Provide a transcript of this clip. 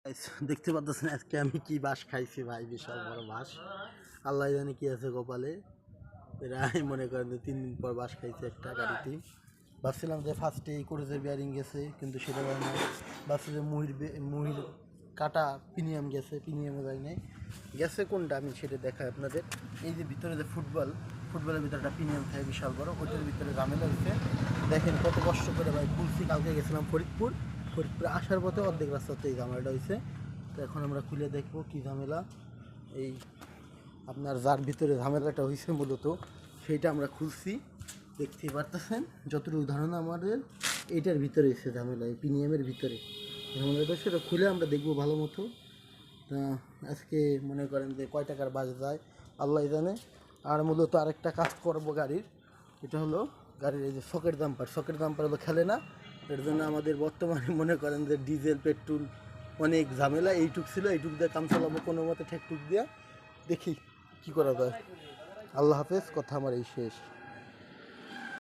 দেখতে পাচ্ছেন আজকে আমি কি বাস খাইছি ভাই, বিশাল বড় বাস। আল্লাহ জানে কি আছে কপালে। প্রায় মনে করেন যে 3 দিন পর বাস খাইছি একটা গাড়িতে। ভাবছিলাম যে ফার্স্টে কোরেজের বিয়ারিং গেছে, কিন্তু সেটা হয় না। ভাবছি যে মুহির কাটা প্রিমিয়াম গেছে, প্রিমিয়ামে যায় নাই। গেছে কোনটা আমি সেটা দেখাই আপনাদের। এই যে ভিতরে যে ফুটবলের ভিতরে একটা প্রিমিয়াম থাকে বিশাল বড়, ওইটার ভিতরে ঝামেলা হচ্ছে। দেখেন কত কষ্ট করে ভাই খুলছি। কালকে গেছিলাম ফরিদপুরে আসার পথে অর্ধেক রাস্তাতে এই ঝামেলাটা হয়েছে। তো এখন আমরা খুলে দেখবো কী ঝামেলা। এই আপনার যার ভিতরে ঝামেলাটা হয়েছে মূলত সেইটা আমরা খুলছি, দেখতেই পারতেছেন। যতটুকু ধারণা আমাদের এইটার ভিতরে এসে ঝামেলা, এই প্রিমিয়ামের ভিতরে ঝামেলাটা, সেটা খুলে আমরা দেখবো ভালো মতো। তা আজকে মনে করেন যে কয় টাকার বাস যায় আল্লাহ জানে। আর মূলত আরেকটা কাজ করবো গাড়ির, এটা হলো গাড়ির এই যে শকের দাম্পার হলো খেলে না। এর জন্য আমাদের বর্তমানে মনে করেন যে ডিজেল পেট্রোল অনেক ঝামেলা। এইটুক ছিল, এইটুক দিয়ে কাম চালাবো কোনো মতে, ঠেকটুক দিয়া দেখি কি করা যায়। আল্লাহ হাফেজ, কথা আমার এই শেষ।